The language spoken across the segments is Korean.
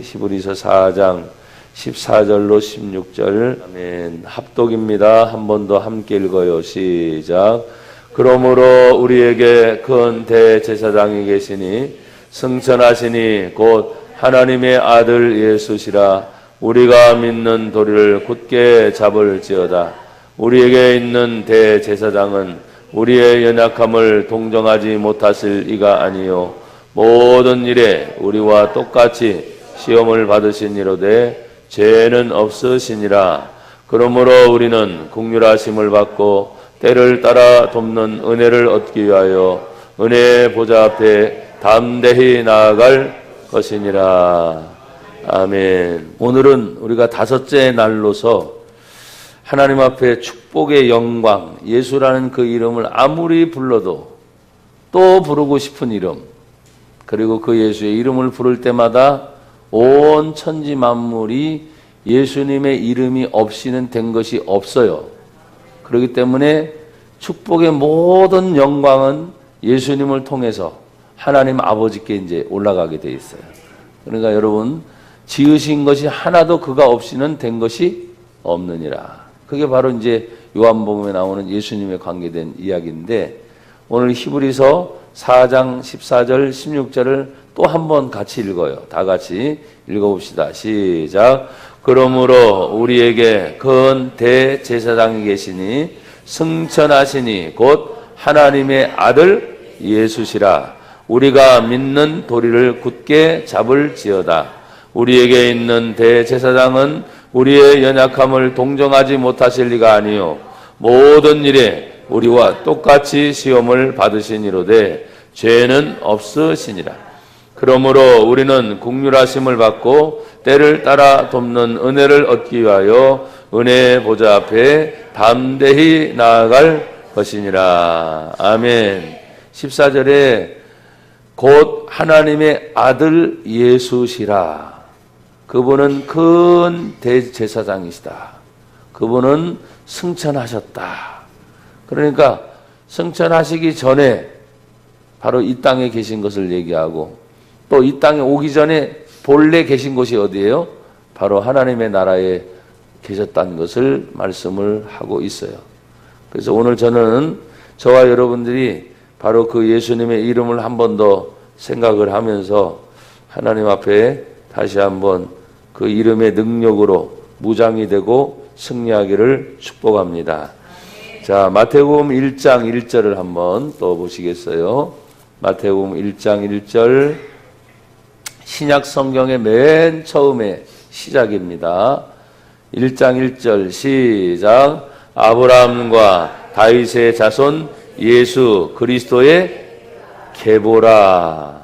히브리서 4장 14절로 16절. 아멘. 합독입니다. 한 번 더 함께 읽어요. 시작. 그러므로 우리에게 큰 대제사장이 계시니 승천하시니 곧 하나님의 아들 예수시라. 우리가 믿는 도리를 굳게 잡을지어다. 우리에게 있는 대제사장은 우리의 연약함을 동정하지 못하실 이가 아니요 모든 일에 우리와 똑같이 시험을 받으신 이로되 죄는 없으시니라. 그러므로 우리는 긍휼하심을 받고 때를 따라 돕는 은혜를 얻기 위하여 은혜의 보좌 앞에 담대히 나아갈 것이니라. 아멘. 오늘은 우리가 다섯째 날로서 하나님 앞에 축복의 영광, 예수라는 그 이름을 아무리 불러도 또 부르고 싶은 이름, 그리고 그 예수의 이름을 부를 때마다 온 천지 만물이 예수님의 이름이 없이는 된 것이 없어요. 그렇기 때문에 축복의 모든 영광은 예수님을 통해서 하나님 아버지께 이제 올라가게 돼 있어요. 그러니까 여러분, 지으신 것이 하나도 그가 없이는 된 것이 없느니라. 그게 바로 이제 요한복음에 나오는 예수님에 관계된 이야기인데, 오늘 히브리서 4장 14절 16절을 또 한 번 같이 읽어요. 다 같이 읽어봅시다. 시작. 그러므로 우리에게 큰 대제사장이 계시니 승천하시니 곧 하나님의 아들 예수시라. 우리가 믿는 도리를 굳게 잡을지어다. 우리에게 있는 대제사장은 우리의 연약함을 동정하지 못하실 리가 아니요 모든 일에 우리와 똑같이 시험을 받으시니로되 죄는 없으시니라. 그러므로 우리는 긍휼하심을 받고 때를 따라 돕는 은혜를 얻기 위하여 은혜의 보좌 앞에 담대히 나아갈 것이니라. 아멘. 14절에 곧 하나님의 아들 예수시라. 그분은 큰 대제사장이시다. 그분은 승천하셨다. 그러니까 승천하시기 전에 바로 이 땅에 계신 것을 얘기하고, 또 이 땅에 오기 전에 본래 계신 곳이 어디예요? 바로 하나님의 나라에 계셨다는 것을 말씀을 하고 있어요. 그래서 오늘 저는 저와 여러분들이 바로 그 예수님의 이름을 한 번 더 생각을 하면서 하나님 앞에 다시 한번 그 이름의 능력으로 무장이 되고 승리하기를 축복합니다. 자, 마태복음 1장 1절을 한번 또 보시겠어요? 마태복음 1장 1절, 신약 성경의 맨 처음에 시작입니다. 1장 1절 시작. 아브라함과 다윗의 자손 예수 그리스도의 계보라.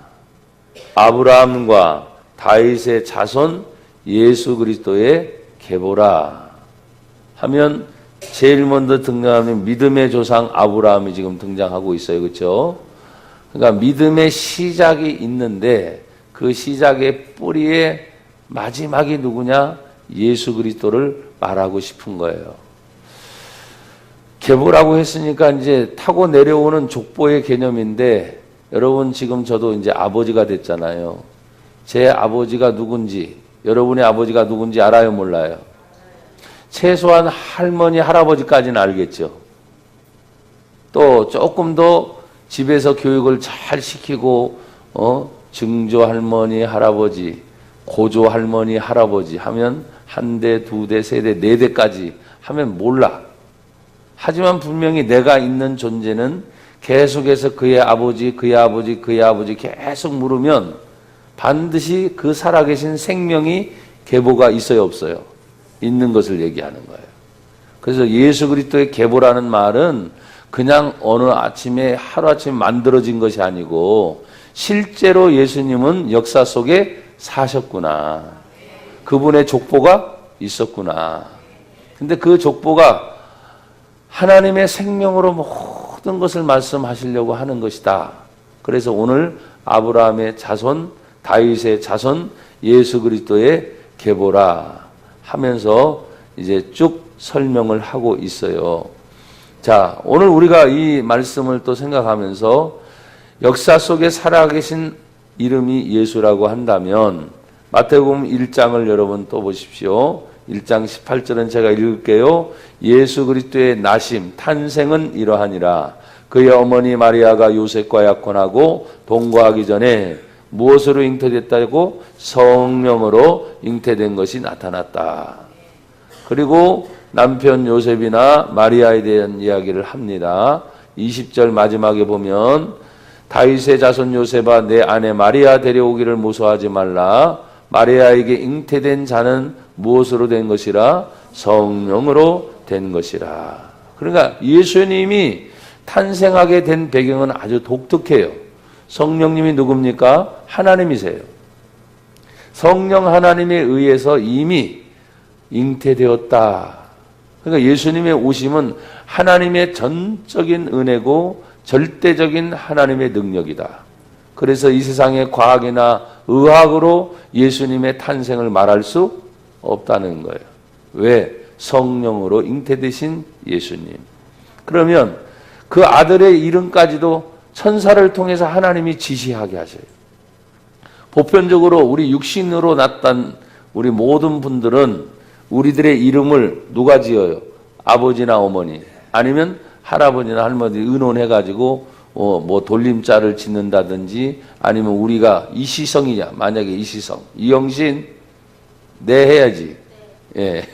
아브라함과 다윗의 자손 예수 그리스도의 계보라 하면 제일 먼저 등장하는 믿음의 조상 아브라함이 지금 등장하고 있어요. 그렇죠? 그러니까 믿음의 시작이 있는데 그 시작의 뿌리의 마지막이 누구냐? 예수 그리스도를 말하고 싶은 거예요. 계보라고 했으니까 이제 타고 내려오는 족보의 개념인데, 여러분 지금 저도 이제 아버지가 됐잖아요. 제 아버지가 누군지, 여러분의 아버지가 누군지 알아요, 몰라요? 최소한 할머니, 할아버지까지는 알겠죠. 또 조금 더 집에서 교육을 잘 시키고 증조 할머니, 할아버지, 고조 할머니, 할아버지 하면 한 대, 두 대, 세 대, 네 대까지 하면 몰라. 하지만 분명히 내가 있는 존재는 계속해서 그의 아버지, 그의 아버지, 그의 아버지 계속 물으면 반드시 그 살아계신 생명이 계보가 있어요, 없어요? 있는 것을 얘기하는 거예요. 그래서 예수 그리스도의 계보라는 말은 그냥 어느 아침에 하루아침에 만들어진 것이 아니고 실제로 예수님은 역사 속에 사셨구나. 그분의 족보가 있었구나. 근데 그 족보가 하나님의 생명으로 모든 것을 말씀하시려고 하는 것이다. 그래서 오늘 아브라함의 자손, 다윗의 자손, 예수 그리스도의 계보라 하면서 이제 쭉 설명을 하고 있어요. 자, 오늘 우리가 이 말씀을 또 생각하면서 역사 속에 살아계신 이름이 예수라고 한다면 마태복음 1장을 여러분 또 보십시오. 1장 18절은 제가 읽을게요. 예수 그리스도의 나심, 탄생은 이러하니라. 그의 어머니 마리아가 요셉과 약혼하고 동거하기 전에 무엇으로 잉태됐다고? 성령으로 잉태된 것이 나타났다. 그리고 남편 요셉이나 마리아에 대한 이야기를 합니다. 20절 마지막에 보면 다윗의 자손 요셉아 내 아내 마리아 데려오기를 무서워하지 말라. 마리아에게 잉태된 자는 무엇으로 된 것이라? 성령으로 된 것이라. 그러니까 예수님이 탄생하게 된 배경은 아주 독특해요. 성령님이 누굽니까? 하나님이세요. 성령 하나님에 의해서 이미 잉태되었다. 그러니까 예수님의 오심은 하나님의 전적인 은혜고 절대적인 하나님의 능력이다. 그래서 이 세상의 과학이나 의학으로 예수님의 탄생을 말할 수 없다는 거예요. 왜? 성령으로 잉태되신 예수님. 그러면 그 아들의 이름까지도 천사를 통해서 하나님이 지시하게 하셔요. 보편적으로 우리 육신으로 났던 우리 모든 분들은 우리들의 이름을 누가 지어요? 아버지나 어머니 아니면 할아버지나 할머니 의논해가지고 뭐 돌림자를 짓는다든지 아니면 우리가 이시성이냐, 만약에 이시성, 이영신 네 해야지. 예.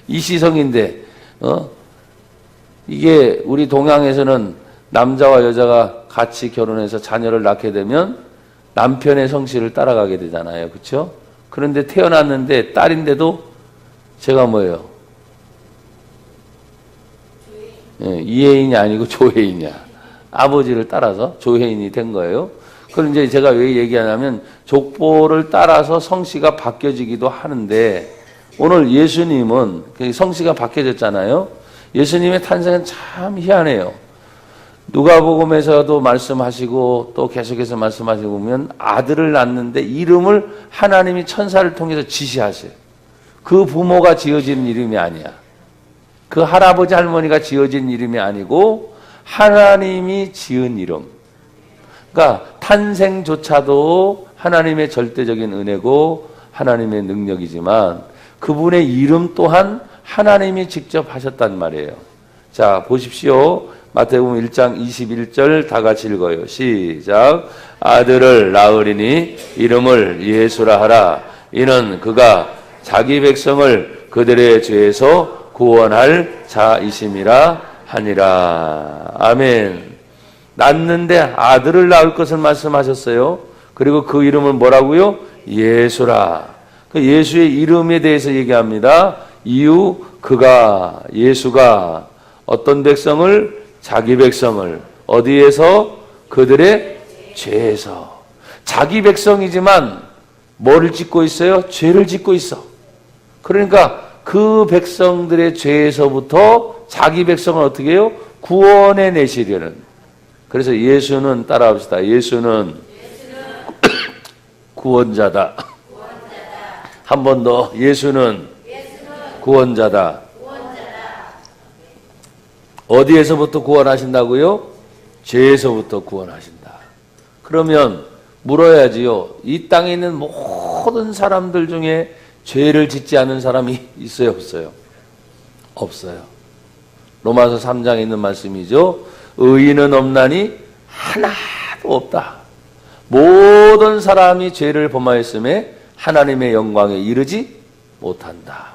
이시성인데 이게 우리 동양에서는 남자와 여자가 같이 결혼해서 자녀를 낳게 되면 남편의 성씨를 따라가게 되잖아요. 그렇죠? 그런데 태어났는데 딸인데도 제가 뭐예요? 예, 이혜인이 아니고 조혜인이야. 아버지를 따라서 조혜인이 된 거예요. 그럼 이제 제가 왜 얘기하냐면 족보를 따라서 성씨가 바뀌어지기도 하는데 오늘 예수님은 성씨가 바뀌어졌잖아요. 예수님의 탄생은 참 희한해요. 누가복음에서도 말씀하시고 또 계속해서 말씀하시고 보면 아들을 낳는데 이름을 하나님이 천사를 통해서 지시하세요. 그 부모가 지어진 이름이 아니야. 그 할아버지 할머니가 지어진 이름이 아니고 하나님이 지은 이름. 그러니까 탄생조차도 하나님의 절대적인 은혜고 하나님의 능력이지만 그분의 이름 또한 하나님이 직접 하셨단 말이에요. 자, 보십시오. 마태복음 1장 21절 다 같이 읽어요. 시작. 아들을 낳으리니 이름을 예수라 하라. 이는 그가 자기 백성을 그들의 죄에서 구원할 자이심이라 하니라. 아멘. 낳는데 아들을 낳을 것을 말씀하셨어요. 그리고 그 이름을 뭐라고요? 예수라. 그 예수의 이름에 대해서 얘기합니다. 이유 그가 예수가 어떤 백성을? 자기 백성을 어디에서? 그들의 죄에서. 자기 백성이지만 뭐를 짓고 있어요? 죄를 짓고 있어. 그러니까 그 백성들의 죄에서부터 자기 백성을 어떻게 해요? 구원해 내시려는. 그래서 예수는 따라합시다. 예수는 구원자다. 한 번 더. 예수는 구원자다. 어디에서부터 구원하신다고요? 죄에서부터 구원하신다. 그러면 물어야지요. 이 땅에 있는 모든 사람들 중에 죄를 짓지 않은 사람이 있어요, 없어요? 없어요. 로마서 3장에 있는 말씀이죠. 의인은 없나니 하나도 없다. 모든 사람이 죄를 범하였음에 하나님의 영광에 이르지 못한다.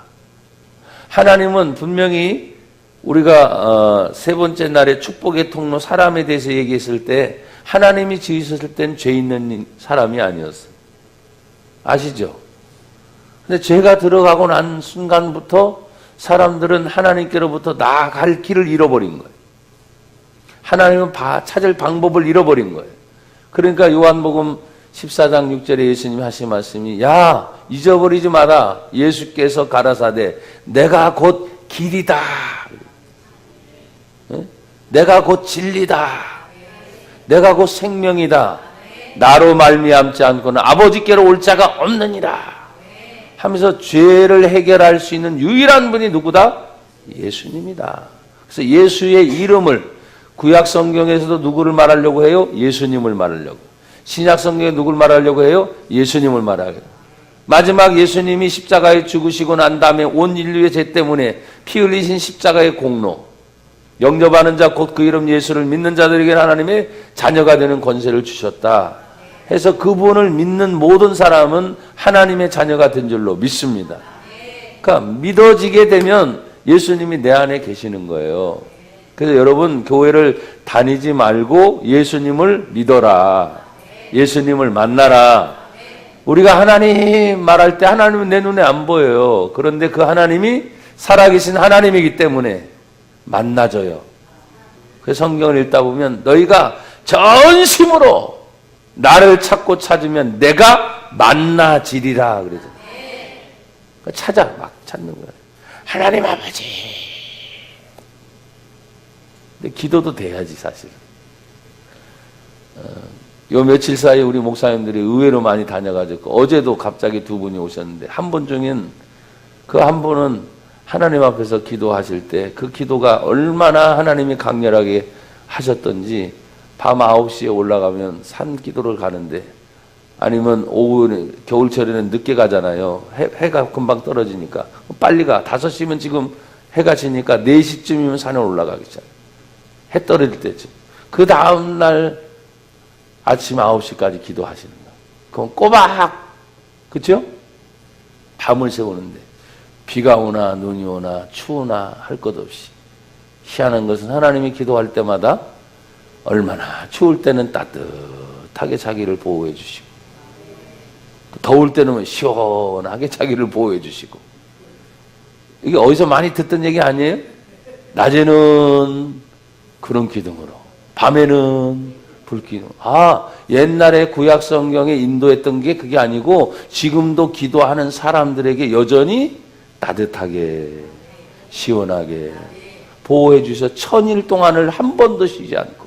하나님은 분명히 우리가 세 번째 날에 축복의 통로 사람에 대해서 얘기했을 때 하나님이 지으셨을 땐 죄 있는 사람이 아니었어요. 아시죠? 근데 죄가 들어가고 난 순간부터 사람들은 하나님께로부터 나아갈 길을 잃어버린 거예요. 하나님은 찾을 방법을 잃어버린 거예요. 그러니까 요한복음 14장 6절에 예수님이 하신 말씀이 야 잊어버리지 마라. 예수께서 가라사대 내가 곧 길이다. 내가 곧 진리다. 내가 곧 생명이다. 나로 말미암지 않고는 아버지께로 올 자가 없느니라. 하면서 죄를 해결할 수 있는 유일한 분이 누구다? 예수님이다. 그래서 예수의 이름을 구약 성경에서도 누구를 말하려고 해요? 예수님을 말하려고. 신약 성경에 누구를 말하려고 해요? 예수님을 말하려고. 마지막 예수님이 십자가에 죽으시고 난 다음에 온 인류의 죄 때문에 피 흘리신 십자가의 공로, 영접하는 자 곧 그 이름 예수를 믿는 자들에게 하나님의 자녀가 되는 권세를 주셨다 해서 그분을 믿는 모든 사람은 하나님의 자녀가 된 줄로 믿습니다. 그러니까 믿어지게 되면 예수님이 내 안에 계시는 거예요. 그래서 여러분 교회를 다니지 말고 예수님을 믿어라. 예수님을 만나라. 우리가 하나님 말할 때 하나님은 내 눈에 안 보여요. 그런데 그 하나님이 살아계신 하나님이기 때문에 만나져요. 그래서 성경을 읽다 보면 너희가 전심으로 나를 찾고 찾으면 내가 만나지리라 그러죠. 찾아 막 찾는 거야. 하나님 아버지. 근데 기도도 돼야지 사실. 요 며칠 사이에 우리 목사님들이 의외로 많이 다녀가지고 어제도 갑자기 두 분이 오셨는데 한 분 중엔 그 한 분은 하나님 앞에서 기도하실 때 그 기도가 얼마나 하나님이 강렬하게 하셨던지 밤 9시에 올라가면 산 기도를 가는데 아니면 오후 겨울철에는 늦게 가잖아요. 해가 금방 떨어지니까 빨리 가. 5시면 지금 해가 지니까 4시쯤이면 산에 올라가기 시작해요. 해 떨어질 때쯤. 그 다음날 아침 9시까지 기도하시는 거예요. 그럼 꼬박 그렇죠? 밤을 새우는데 비가 오나 눈이 오나 추우나 할 것 없이 희한한 것은 하나님이 기도할 때마다 얼마나 추울 때는 따뜻하게 자기를 보호해 주시고 더울 때는 시원하게 자기를 보호해 주시고 이게 어디서 많이 듣던 얘기 아니에요? 낮에는 그런 기둥으로 밤에는 불기둥. 옛날에 구약 성경에 인도했던 게 그게 아니고 지금도 기도하는 사람들에게 여전히 따뜻하게 시원하게 보호해 주셔서 1000일 동안을 한 번도 쉬지 않고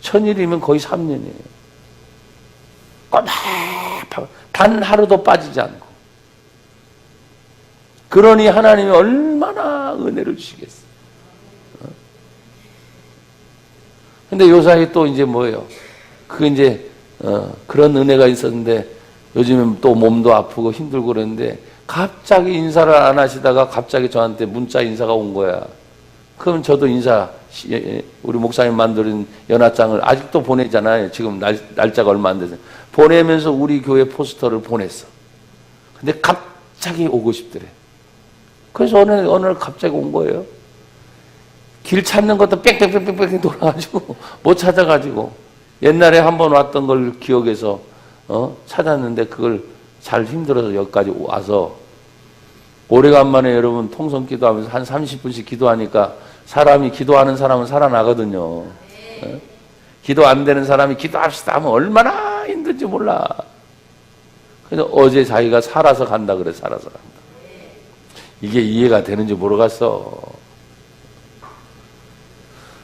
1000일이면 거의 3년이에요. 꼬박하고 단 하루도 빠지지 않고. 그러니 하나님이 얼마나 은혜를 주시겠어요. 근데 요 사이 또 이제 뭐예요? 그런 은혜가 있었는데 요즘엔 또 몸도 아프고 힘들고 그러는데 갑자기 인사를 안 하시다가 갑자기 저한테 문자 인사가 온 거야. 그럼 저도 우리 목사님 만드는 연합장을 아직도 보내잖아요. 지금 날짜가 얼마 안 돼서. 보내면서 우리 교회 포스터를 보냈어. 근데 갑자기 오고 싶더래. 그래서 어느 날 갑자기 온 거예요. 길 찾는 것도 뺑뺑뺑뺑뺑 돌아가지고 못 찾아가지고 옛날에 한번 왔던 걸 기억해서 찾았는데 그걸 잘 힘들어서 여기까지 와서 오래간만에 여러분 통성 기도하면서 한 30분씩 기도하니까 사람이 기도하는 사람은 살아나거든요. 기도 안 되는 사람이 기도합시다 하면 얼마나 힘든지 몰라. 그래서 어제 자기가 살아서 간다 그래. 살아서 간다. 이게 이해가 되는지 모르겠어.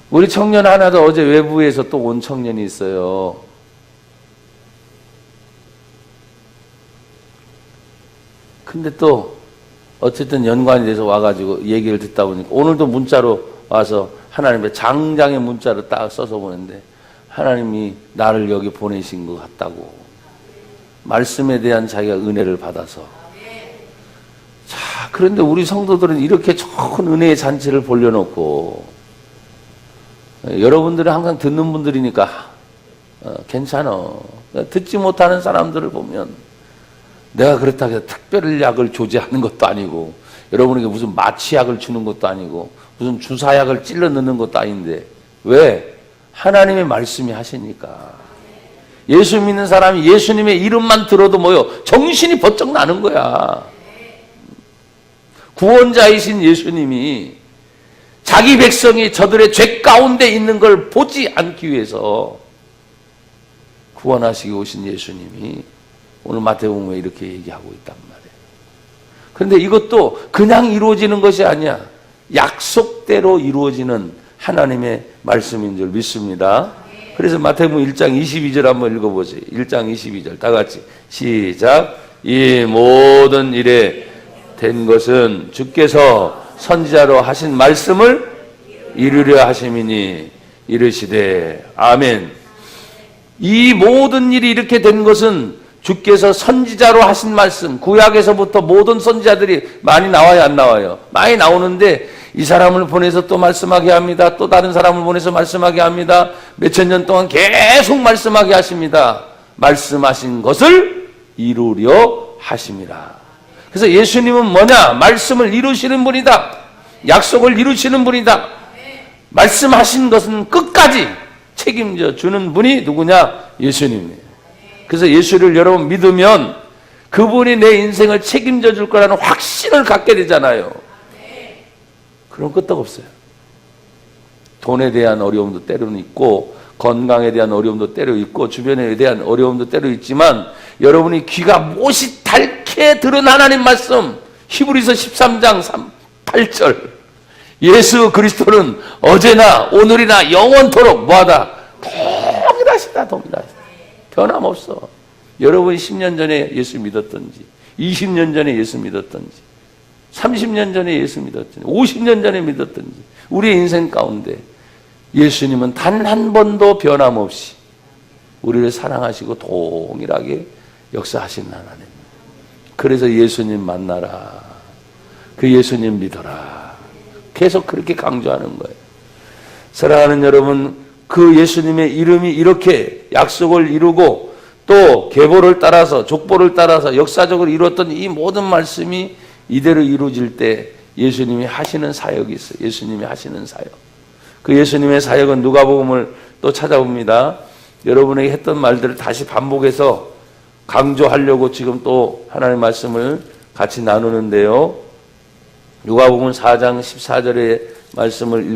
우리 청년 하나도 어제 외부에서 또 온 청년이 있어요. 근데 또 어쨌든 연관이 돼서 와가지고 얘기를 듣다 보니까 오늘도 문자로 와서 하나님의 장장의 문자를 딱 써서 보는데 하나님이 나를 여기 보내신 것 같다고. 말씀에 대한 자기가 은혜를 받아서. 자, 그런데 우리 성도들은 이렇게 좋은 은혜의 잔치를 벌려놓고 여러분들은 항상 듣는 분들이니까 괜찮아. 듣지 못하는 사람들을 보면 내가 그렇다고 해서 특별약을 조제하는 것도 아니고 여러분에게 무슨 마취약을 주는 것도 아니고 무슨 주사약을 찔러 넣는 것도 아닌데 왜? 하나님의 말씀이 하시니까. 예수 믿는 사람이 예수님의 이름만 들어도 뭐요? 정신이 번쩍 나는 거야. 구원자이신 예수님이 자기 백성이 저들의 죄 가운데 있는 걸 보지 않기 위해서 구원하시기 오신 예수님이 오늘 마태복음에 이렇게 얘기하고 있단 말이에요. 그런데 이것도 그냥 이루어지는 것이 아니야. 약속대로 이루어지는 하나님의 말씀인 줄 믿습니다. 그래서 마태복음 1장 22절 한번 읽어보세요. 1장 22절 다 같이 시작. 이 모든 일에 된 것은 주께서 선지자로 하신 말씀을 이루려 하심이니 이르시되 아멘. 이 모든 일이 이렇게 된 것은 주께서 선지자로 하신 말씀, 구약에서부터 모든 선지자들이 많이 나와요, 안 나와요? 많이 나오는데 이 사람을 보내서 또 말씀하게 합니다. 또 다른 사람을 보내서 말씀하게 합니다. 몇천 년 동안 계속 말씀하게 하십니다. 말씀하신 것을 이루려 하심이라. 그래서 예수님은 뭐냐? 말씀을 이루시는 분이다. 약속을 이루시는 분이다. 말씀하신 것은 끝까지 책임져 주는 분이 누구냐? 예수님이에요. 그래서 예수를 여러분 믿으면 그분이 내 인생을 책임져 줄 거라는 확신을 갖게 되잖아요. 그럼 끄떡없어요. 돈에 대한 어려움도 때로는 있고, 건강에 대한 어려움도 때로 있고, 주변에 대한 어려움도 때로 있지만, 여러분이 귀가 못이 닳게 들은 하나님 말씀, 히브리서 13장 8절, 예수 그리스도는 어제나 오늘이나 영원토록 뭐하다? 동일하시다. 변함없어. 여러분이 10년 전에 예수 믿었던지, 20년 전에 예수 믿었던지, 30년 전에 예수 믿었던지, 50년 전에 믿었던지, 우리의 인생 가운데 예수님은 단 한 번도 변함없이 우리를 사랑하시고 동일하게 역사하신 하나님. 그래서 예수님 만나라. 그 예수님 믿어라. 계속 그렇게 강조하는 거예요. 사랑하는 여러분, 그 예수님의 이름이 이렇게 약속을 이루고 또 계보를 따라서, 족보를 따라서 역사적으로 이루었던 이 모든 말씀이 이대로 이루어질 때 예수님이 하시는 사역이 있어요. 예수님이 하시는 사역. 그 예수님의 사역은 누가복음을 또 찾아봅니다. 여러분에게 했던 말들을 다시 반복해서 강조하려고 지금 또 하나님의 말씀을 같이 나누는데요. 누가복음 4장 14절의 말씀을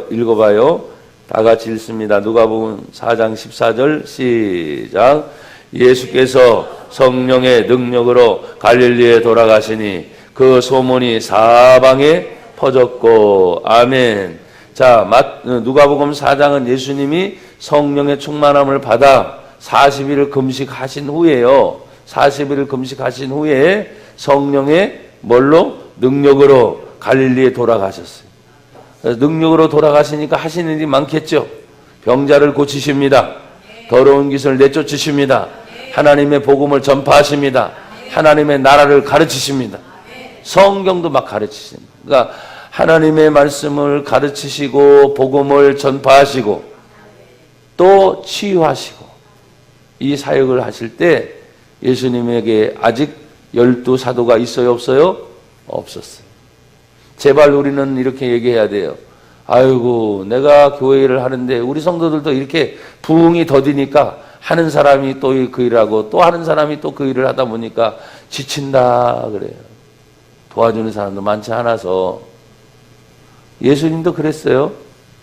읽어봐요. 다 같이 읽습니다. 누가복음 4장 14절 시작. 예수께서 성령의 능력으로 갈릴리에 돌아가시니 그 소문이 사방에 퍼졌고. 아멘. 자, 누가복음 4장은 예수님이 성령의 충만함을 받아 40일을 금식하신 후에요. 40일을 금식하신 후에 성령의 뭘로? 능력으로 갈릴리에 돌아가셨어요. 능력으로 돌아가시니까 하시는 일이 많겠죠. 병자를 고치십니다. 더러운 기술을 내쫓으십니다. 하나님의 복음을 전파하십니다. 하나님의 나라를 가르치십니다. 성경도 막 가르치십니다. 그러니까 하나님의 말씀을 가르치시고 복음을 전파하시고 또 치유하시고 이 사역을 하실 때 예수님에게 아직 12사도가 있어요, 없어요? 없었어요. 제발 우리는 이렇게 얘기해야 돼요. 아이고, 내가 교회를 하는데 우리 성도들도 이렇게 부흥이 더디니까 하는 사람이 또 그 일을 하고 또 하는 사람이 또 그 일을 하다 보니까 지친다 그래요. 도와주는 사람도 많지 않아서. 예수님도 그랬어요.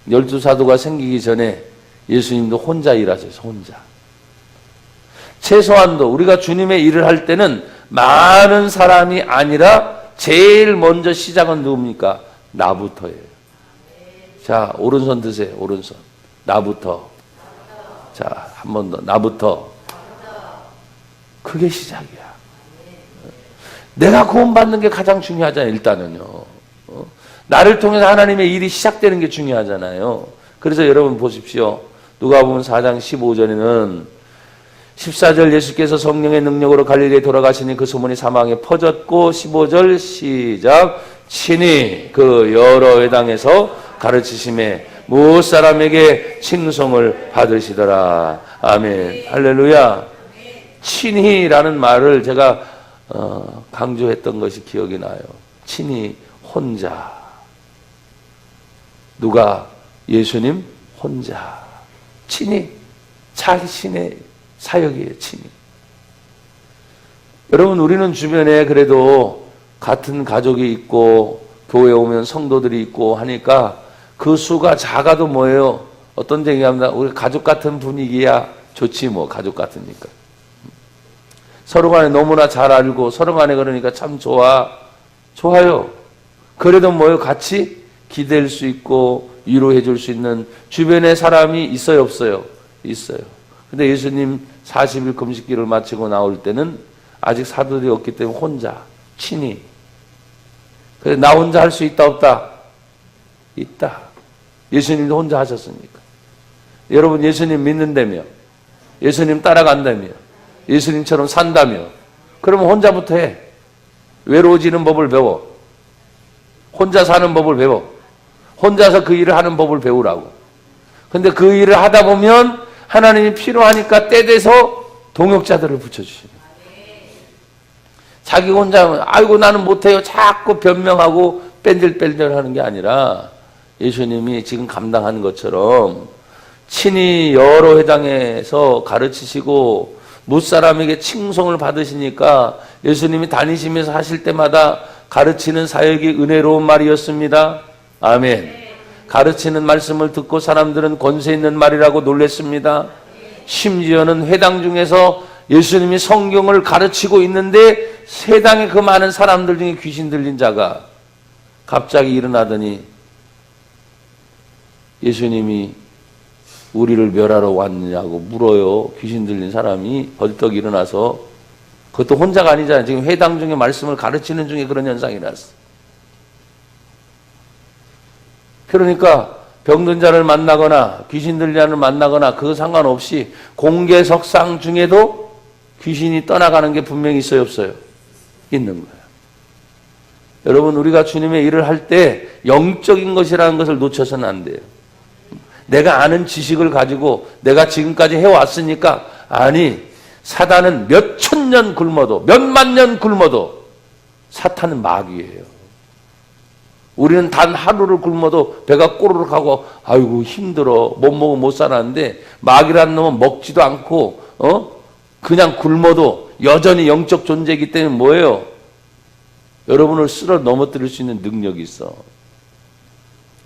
12사도가 생기기 전에 예수님도 혼자 일하셨어요. 혼자. 최소한도 우리가 주님의 일을 할 때는 많은 사람이 아니라 제일 먼저 시작은 누굽니까? 나부터예요. 자, 오른손 드세요. 오른손. 나부터. 자, 한 번 더. 나부터. 그게 시작이야. 내가 구원받는 게 가장 중요하잖아요. 일단은요. 나를 통해서 하나님의 일이 시작되는 게 중요하잖아요. 그래서 여러분 보십시오. 누가복음 4장 15절에는 14절 예수께서 성령의 능력으로 갈릴리에 돌아가시니 그 소문이 사방에 퍼졌고 15절 시작. 친히 그 여러 회당에서 가르치심에 무엇 사람에게 칭송을 받으시더라. 아멘. 할렐루야. 친히라는 말을 제가 강조했던 것이 기억이 나요. 친히 혼자. 누가? 예수님 혼자. 친히 자신의 사역이에요. 친히. 여러분, 우리는 주변에 그래도 같은 가족이 있고 교회에 오면 성도들이 있고 하니까 그 수가 작아도 뭐예요? 어떤 데 얘기합니다. 우리 가족 같은 분위기야 좋지 뭐. 가족 같으니까. 서로 간에 너무나 잘 알고 서로 간에 그러니까 참 좋아요. 그래도 뭐예요? 같이 기댈 수 있고 위로해 줄 수 있는 주변에 사람이 있어요, 없어요? 있어요. 근데 예수님 40일 금식기를 마치고 나올 때는 아직 사도들이 없기 때문에 혼자, 친히. 그래서 나 혼자 할 수 있다, 없다? 있다. 예수님도 혼자 하셨으니까. 여러분, 예수님 믿는다며? 예수님 따라간다며? 예수님처럼 산다며. 그러면 혼자부터 해. 외로워지는 법을 배워. 혼자 사는 법을 배워. 혼자서 그 일을 하는 법을 배우라고. 근데 그 일을 하다 보면 하나님이 필요하니까 때 돼서 동역자들을 붙여주시는 거예요. 자기 혼자 아이고 나는 못해요 자꾸 변명하고 뺀질뺀질하는 게 아니라 예수님이 지금 감당하는 것처럼 친히 여러 회당에서 가르치시고 무사람에게 칭송을 받으시니까 예수님이 다니시면서 하실 때마다 가르치는 사역이 은혜로운 말이었습니다. 아멘. 가르치는 말씀을 듣고 사람들은 권세 있는 말이라고 놀랬습니다. 심지어는 회당 중에서 예수님이 성경을 가르치고 있는데 회당에 그 많은 사람들 중에 귀신 들린 자가 갑자기 일어나더니 예수님이 우리를 멸하러 왔느냐고 물어요. 귀신 들린 사람이 벌떡 일어나서. 그것도 혼자가 아니잖아요. 지금 회당 중에 말씀을 가르치는 중에 그런 현상이 났어. 그러니까 병든 자를 만나거나 귀신 들린 자를 만나거나 그거 상관없이 공개석상 중에도 귀신이 떠나가는 게 분명히 있어요, 없어요? 있는 거예요. 여러분, 우리가 주님의 일을 할 때 영적인 것이라는 것을 놓쳐서는 안 돼요. 내가 아는 지식을 가지고 내가 지금까지 해왔으니까, 아니, 사단은 몇 천 년 굶어도 몇 만 년 굶어도 사탄은 마귀예요. 우리는 단 하루를 굶어도 배가 꼬르륵 하고 아이고 힘들어 못 먹어 못 살았는데 마귀라는 놈은 먹지도 않고 그냥 굶어도 여전히 영적 존재이기 때문에 뭐예요? 여러분을 쓸어 넘어뜨릴 수 있는 능력이 있어.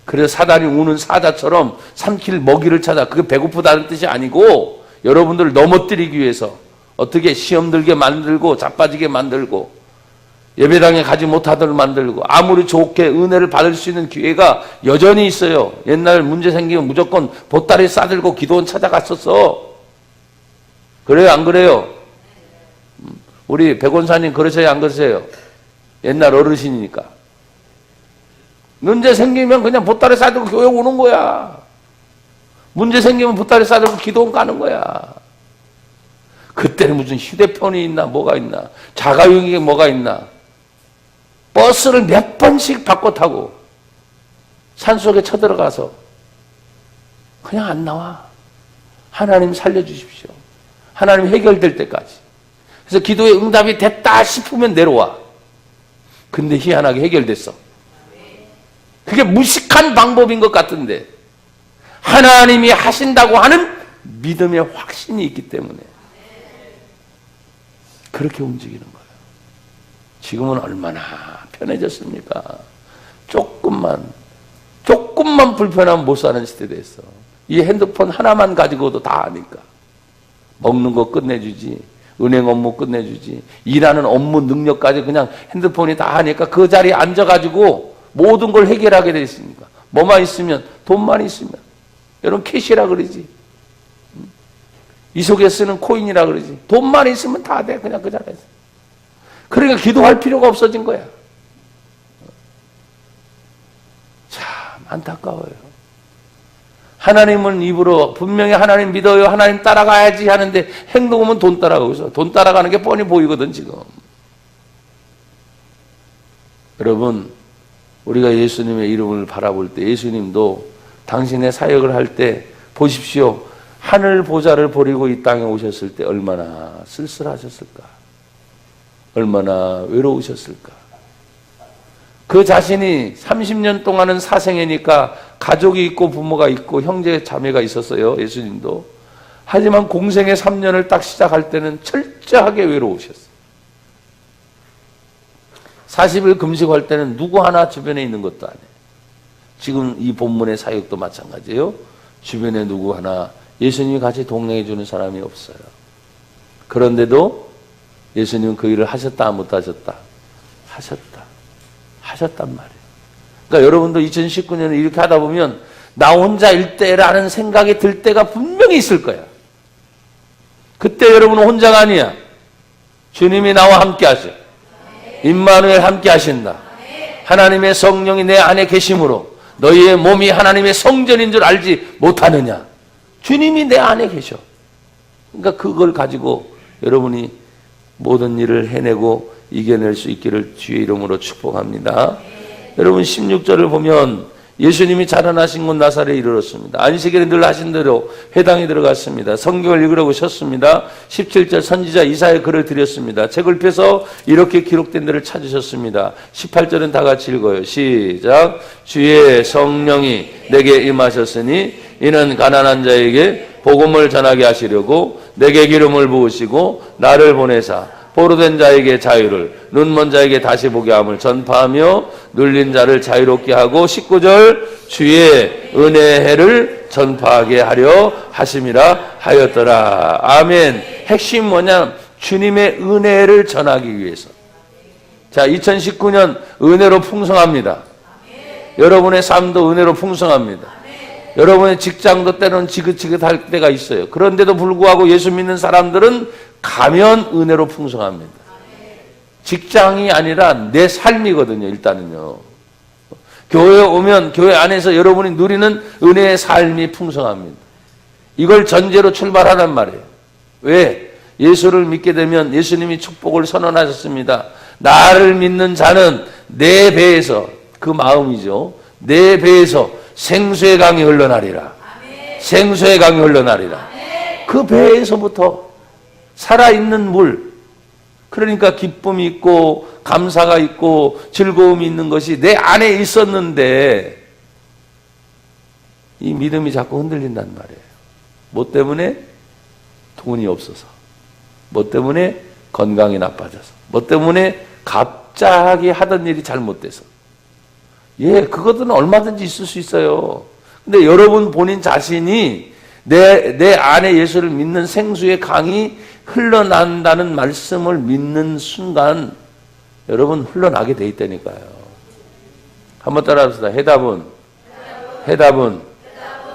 그래서 사단이 우는 사자처럼 삼킬 먹이를 찾아. 그게 배고프다는 뜻이 아니고 여러분들을 넘어뜨리기 위해서 어떻게 시험 들게 만들고 자빠지게 만들고 예배당에 가지 못하도록 만들고 아무리 좋게 은혜를 받을 수 있는 기회가 여전히 있어요. 옛날 문제 생기면 무조건 보따리 싸들고 기도원 찾아갔었어. 그래요 안 그래요? 우리 백원사님 그러세요 안 그러세요? 옛날 어르신이니까. 문제 생기면 그냥 보따리 싸들고 교회 오는 거야. 문제 생기면 보따리 싸들고 기도원 가는 거야. 그때는 무슨 휴대폰이 있나 뭐가 있나 자가용이 뭐가 있나. 버스를 몇 번씩 바꿔 타고 산속에 쳐들어가서 그냥 안 나와. 하나님 살려주십시오. 하나님 해결될 때까지. 그래서 기도의 응답이 됐다 싶으면 내려와. 근데 희한하게 해결됐어. 그게 무식한 방법인 것 같은데 하나님이 하신다고 하는 믿음의 확신이 있기 때문에 그렇게 움직이는 거예요. 지금은 얼마나 편해졌습니까? 조금만 불편하면 못 사는 시대 됐어. 이 핸드폰 하나만 가지고도 다 하니까. 먹는 거 끝내주지, 은행 업무 끝내주지, 일하는 업무 능력까지 그냥 핸드폰이 다 하니까 그 자리에 앉아가지고 모든 걸 해결하게 돼 있으니까. 뭐만 있으면, 돈만 있으면. 여러분 캐시라 그러지. 이 속에 쓰는 코인이라 그러지. 돈만 있으면 다 돼. 그냥 그 자리에서. 그러니까 기도할 필요가 없어진 거야. 참 안타까워요. 하나님은 입으로 분명히 하나님 믿어요, 하나님 따라가야지 하는데 행동하면 돈 따라가고 있어. 돈 따라가는 게 뻔히 보이거든 지금. 여러분, 우리가 예수님의 이름을 바라볼 때 예수님도 당신의 사역을 할 때 보십시오. 하늘 보좌를 버리고 이 땅에 오셨을 때 얼마나 쓸쓸하셨을까. 얼마나 외로우셨을까. 그 자신이 30년 동안은 사생애니까 가족이 있고 부모가 있고 형제 자매가 있었어요. 예수님도. 하지만 공생의 3년을 딱 시작할 때는 철저하게 외로우셨어요. 40일 금식할 때는 누구 하나 주변에 있는 것도 아니에요. 지금 이 본문의 사역도 마찬가지예요. 주변에 누구 하나 예수님이 같이 동행해 주는 사람이 없어요. 그런데도 예수님은 그 일을 하셨다 못 하셨다? 하셨단 말이에요. 그러니까 여러분도 2019년에 이렇게 하다 보면 나 혼자일 때라는 생각이 들 때가 분명히 있을 거야. 그때 여러분은 혼자가 아니야. 주님이 나와 함께 하셔. 임마누엘 함께 하신다. 하나님의 성령이 내 안에 계심으로 너희의 몸이 하나님의 성전인 줄 알지 못하느냐. 주님이 내 안에 계셔. 그러니까 그걸 가지고 여러분이 모든 일을 해내고 이겨낼 수 있기를 주의 이름으로 축복합니다. 여러분 16절을 보면 예수님이 자라나신 곳 나사렛에 이르렀습니다. 안식일에 늘 하신 대로 회당에 들어갔습니다. 성경을 읽으라고 셨습니다. 17절 선지자 이사야의 글을 드렸습니다. 책을 펴서 이렇게 기록된 데를 찾으셨습니다. 18절은 다 같이 읽어요. 시작. 주의 성령이 내게 임하셨으니 이는 가난한 자에게 복음을 전하게 하시려고 내게 기름을 부으시고 나를 보내사 포로된 자에게 자유를, 눈먼 자에게 다시 보게 함을 전파하며 눌린 자를 자유롭게 하고 19절 주의 은혜의 해를 전파하게 하려 하심이라 하였더라. 아멘. 핵심 뭐냐? 주님의 은혜를 전하기 위해서. 자, 2019년 은혜로 풍성합니다. 여러분의 삶도 은혜로 풍성합니다. 여러분의 직장도 때로는 지긋지긋할 때가 있어요. 그런데도 불구하고 예수 믿는 사람들은 가면 은혜로 풍성합니다. 직장이 아니라 내 삶이거든요. 일단은요. 교회에 오면 교회 안에서 여러분이 누리는 은혜의 삶이 풍성합니다. 이걸 전제로 출발하란 말이에요. 왜? 예수를 믿게 되면 예수님이 축복을 선언하셨습니다. 나를 믿는 자는 내 배에서, 그 마음이죠, 내 배에서 생수의 강이 흘러나리라. 생수의 강이 흘러나리라. 그 배에서부터 살아있는 물, 그러니까 기쁨이 있고 감사가 있고 즐거움이 있는 것이 내 안에 있었는데 이 믿음이 자꾸 흔들린단 말이에요. 뭐 때문에? 돈이 없어서, 뭐 때문에? 건강이 나빠져서, 뭐 때문에? 갑자기 하던 일이 잘못돼서. 예, 그것들은 얼마든지 있을 수 있어요. 근데 여러분 본인 자신이 내 안에 예수를 믿는 생수의 강이 흘러난다는 말씀을 믿는 순간 여러분 흘러나게 돼 있다니까요. 한번 따라합시다. 해답은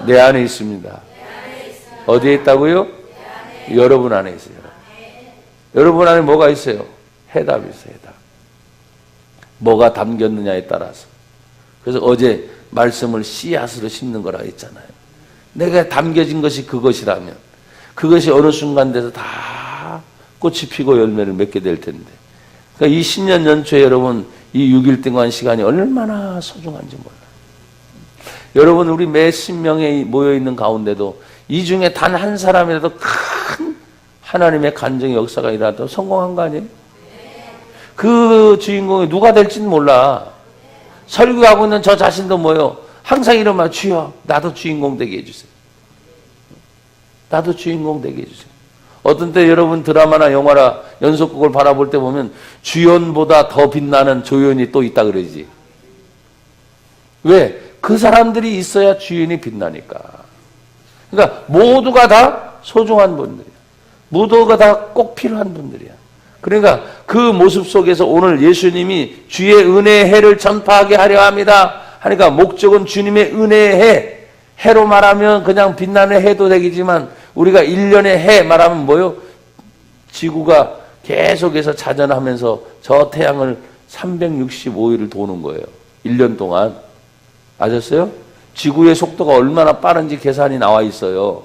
내 안에 있습니다. 어디에 있다고요? 여러분 안에 있어요. 여러분 안에 뭐가 있어요? 해답이 있어요. 해답. 뭐가 담겼느냐에 따라서. 그래서 어제 말씀을 씨앗으로 심는 거라고 했잖아요. 내가 담겨진 것이 그것이라면 그것이 어느 순간 돼서 다 꽃이 피고 열매를 맺게 될 텐데, 그러니까 이 신년 연초에 여러분 이 6일 동안 시간이 얼마나 소중한지 몰라요. 여러분 우리 몇십 명이 모여있는 가운데도 이 중에 단 한 사람이라도 큰 하나님의 간정의 역사가 일어나도 성공한 거 아니에요? 그 주인공이 누가 될지는 몰라. 설교하고 있는 저 자신도 뭐요? 항상 이러면 주여 나도 주인공 되게 해주세요. 나도 주인공 되게 해주세요. 어떤 때 여러분 드라마나 영화나 연속극을 바라볼 때 보면 주연보다 더 빛나는 조연이 또 있다 그러지. 왜? 그 사람들이 있어야 주연이 빛나니까. 그러니까 모두가 다 소중한 분들이야. 모두가 다 꼭 필요한 분들이야. 그러니까 그 모습 속에서 오늘 예수님이 주의 은혜의 해를 전파하게 하려 합니다 하니까 목적은 주님의 은혜의 해. 해로 말하면 그냥 빛나는 해도 되겠지만 우리가 1년의 해 말하면 뭐요? 지구가 계속해서 자전하면서 저 태양을 365일을 도는 거예요. 1년 동안. 아셨어요? 지구의 속도가 얼마나 빠른지 계산이 나와 있어요.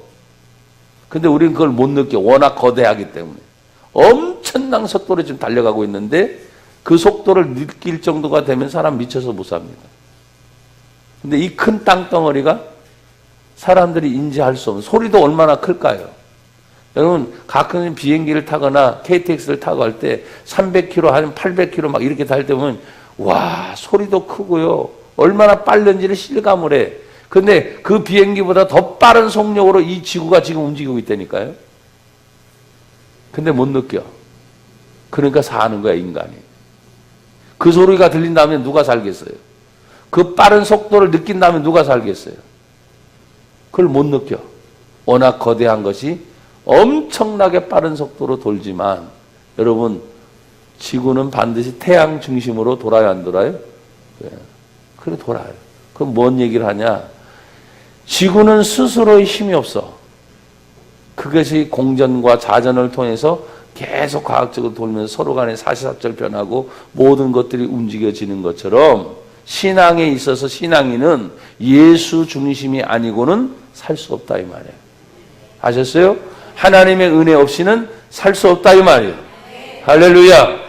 근데 우리는 그걸 못 느껴. 워낙 거대하기 때문에. 엄청난 속도로 지금 달려가고 있는데 그 속도를 느낄 정도가 되면 사람 미쳐서 못 삽니다. 근데 이 큰 땅덩어리가 사람들이 인지할 수 없는, 소리도 얼마나 클까요? 여러분 가끔 비행기를 타거나 KTX를 타고 할 때 300km, 한 800km 막 이렇게 달 때 보면 와 소리도 크고요. 얼마나 빠른지를 실감을 해. 근데 그 비행기보다 더 빠른 속력으로 이 지구가 지금 움직이고 있다니까요. 근데 못 느껴. 그러니까 사는 거야 인간이. 그 소리가 들린다면 누가 살겠어요? 그 빠른 속도를 느낀다면 누가 살겠어요? 그걸 못 느껴. 워낙 거대한 것이 엄청나게 빠른 속도로 돌지만 여러분 지구는 반드시 태양 중심으로 돌아요 안 돌아요? 네. 그래 돌아요. 그럼 뭔 얘기를 하냐? 지구는 스스로의 힘이 없어. 그것이 공전과 자전을 통해서 계속 과학적으로 돌면서 서로 간에 사시사철 변하고 모든 것들이 움직여지는 것처럼 신앙에 있어서 신앙인은 예수 중심이 아니고는 살 수 없다 이 말이에요. 아셨어요? 하나님의 은혜 없이는 살 수 없다 이 말이에요. 할렐루야.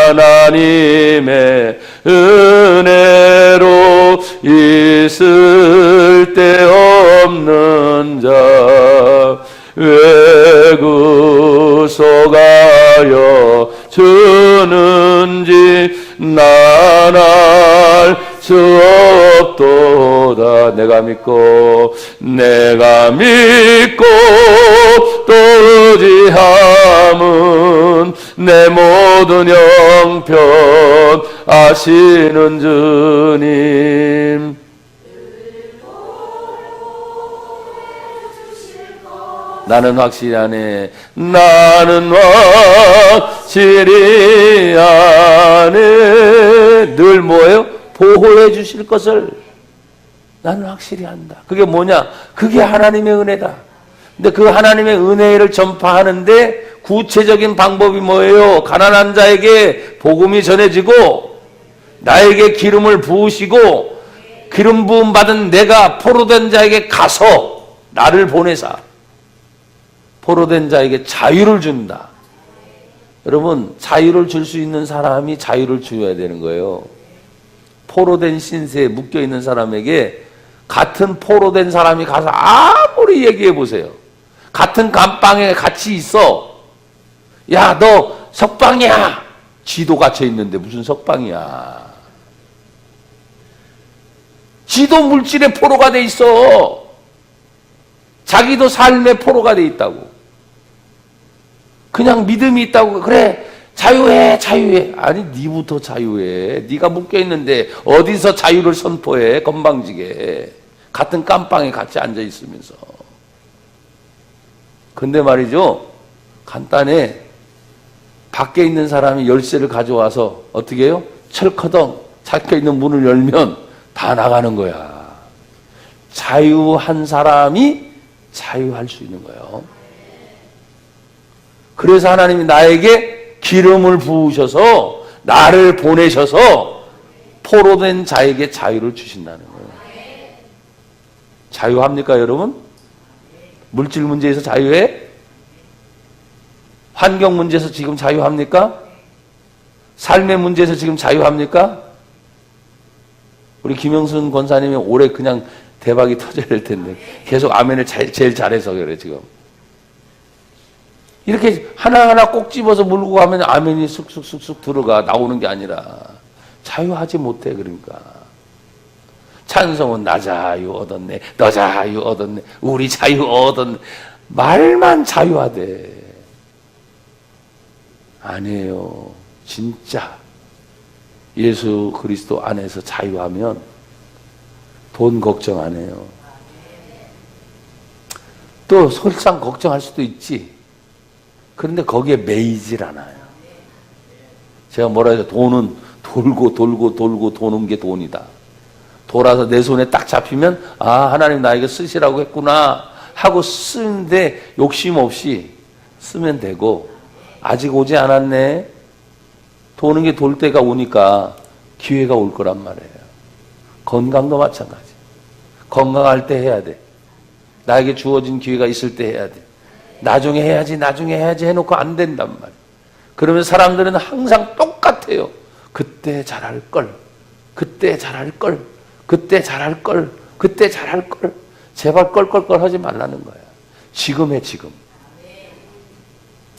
하나님의 은혜로 있을 데 없는 자 왜 구속하여 주는지 난 알 수 없도다. 내가 믿고 또 의지함은 내 모든 형편 아시는 주님. 나는 확실히 아네. 나는 확실히 아네. 늘 뭐예요? 보호해 주실 것을 나는 확실히 안다. 그게 뭐냐? 그게 하나님의 은혜다. 근데 그 하나님의 은혜를 전파하는데 구체적인 방법이 뭐예요? 가난한 자에게 복음이 전해지고 나에게 기름을 부으시고 기름 부음 받은 내가 포로된 자에게 가서 나를 보내사 포로된 자에게 자유를 준다. 여러분, 자유를 줄 수 있는 사람이 자유를 줘야 되는 거예요. 포로된 신세에 묶여있는 사람에게 같은 포로된 사람이 가서 아무리 얘기해 보세요. 같은 감방에 같이 있어. 야, 너 석방이야. 쥐도 갇혀 있는데 무슨 석방이야. 쥐도 물질의 포로가 돼 있어. 자기도 삶의 포로가 돼 있다고. 그냥 믿음이 있다고. 그래, 자유해, 자유해. 아니, 니부터 자유해. 니가 묶여있는데 어디서 자유를 선포해. 건방지게. 같은 깜빵에 같이 앉아있으면서. 근데 말이죠, 간단해. 밖에 있는 사람이 열쇠를 가져와서 어떻게 해요? 철커덩 잠겨있는 문을 열면 다 나가는 거야. 자유한 사람이 자유할 수 있는 거예요. 그래서 하나님이 나에게 기름을 부으셔서 나를 보내셔서 포로된 자에게 자유를 주신다는 거예요. 자유합니까, 여러분? 물질 문제에서 자유해? 환경 문제에서 지금 자유합니까? 삶의 문제에서 지금 자유합니까? 우리 김영순 권사님이 올해 그냥 대박이 터져야 될 텐데 계속 아멘을 제일 잘해서 그래 지금. 이렇게 하나하나 꼭 집어서 물고 가면 아멘이 쑥쑥쑥쑥 들어가 나오는 게 아니라 자유하지 못해. 그러니까 찬송은 나 자유 얻었네, 너 자유 얻었네, 우리 자유 얻었네. 말만 자유하대. 아니에요. 진짜 예수 그리스도 안에서 자유하면 돈 걱정 안 해요. 또 설상 걱정할 수도 있지. 그런데 거기에 매이질 않아요. 제가 뭐라 해서 돈은 돌고 도는 게 돈이다. 돌아서 내 손에 딱 잡히면 아, 하나님 나에게 쓰시라고 했구나 하고 쓰는데 욕심 없이 쓰면 되고, 아직 오지 않았네. 도는 게 돌 때가 오니까 기회가 올 거란 말이에요. 건강도 마찬가지. 건강할 때 해야 돼. 나에게 주어진 기회가 있을 때 해야 돼. 나중에 해야지 해놓고 안 된단 말이에요. 그러면 사람들은 항상 똑같아요. 그때 잘할 걸, 그때 잘할 걸, 그때 잘할 걸, 그때 잘할 걸. 제발 껄껄껄 하지 말라는 거야. 지금 해, 지금.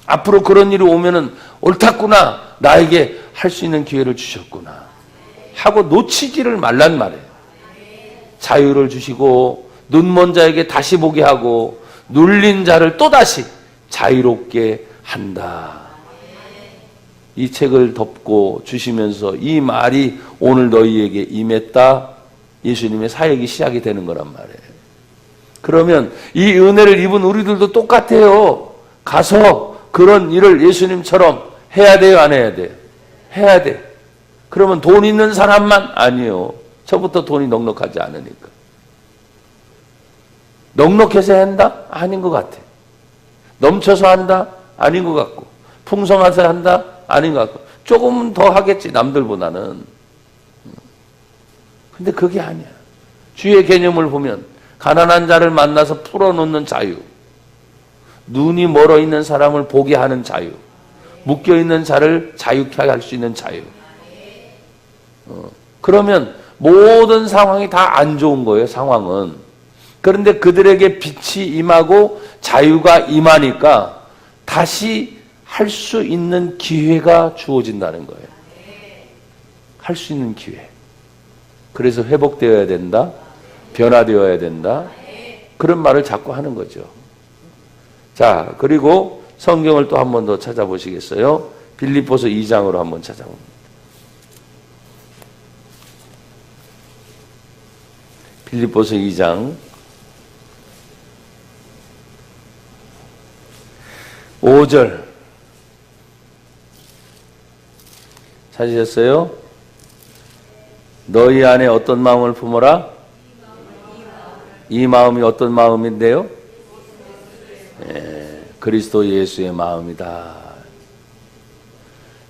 앞으로 그런 일이 오면은 옳았구나. 나에게 할 수 있는 기회를 주셨구나. 하고 놓치지를 말란 말이에요. 자유를 주시고 눈먼 자에게 다시 보게 하고 눌린 자를 또다시 자유롭게 한다. 이 책을 덮고 주시면서 이 말이 오늘 너희에게 임했다. 예수님의 사역이 시작이 되는 거란 말이에요. 그러면 이 은혜를 입은 우리들도 똑같아요. 가서 그런 일을 예수님처럼 해야 돼요, 안 해야 돼요? 해야 돼. 그러면 돈 있는 사람만? 아니요. 저부터 돈이 넉넉하지 않으니까. 넉넉해서 한다? 아닌 것 같아. 넘쳐서 한다? 아닌 것 같고. 풍성해서 한다? 아닌 것 같고. 조금은 더 하겠지, 남들보다는. 근데 그게 아니야. 주의 개념을 보면 가난한 자를 만나서 풀어놓는 자유, 눈이 멀어 있는 사람을 보게 하는 자유, 묶여 있는 자를 자유케 할 수 있는 자유. 그러면 모든 상황이 다 안 좋은 거예요, 상황은. 그런데 그들에게 빛이 임하고 자유가 임하니까 다시 할 수 있는 기회가 주어진다는 거예요. 할 수 있는 기회. 그래서 회복되어야 된다, 변화되어야 된다, 그런 말을 자꾸 하는 거죠. 자, 그리고 성경을 또 한 번 더 찾아보시겠어요? 빌립보서 2장으로 한번 찾아봅니다. 빌립보서 2장 5절 찾으셨어요? 너희 안에 어떤 마음을 품어라? 이 마음이 어떤 마음인데요? 그리스도 예수의 마음이다.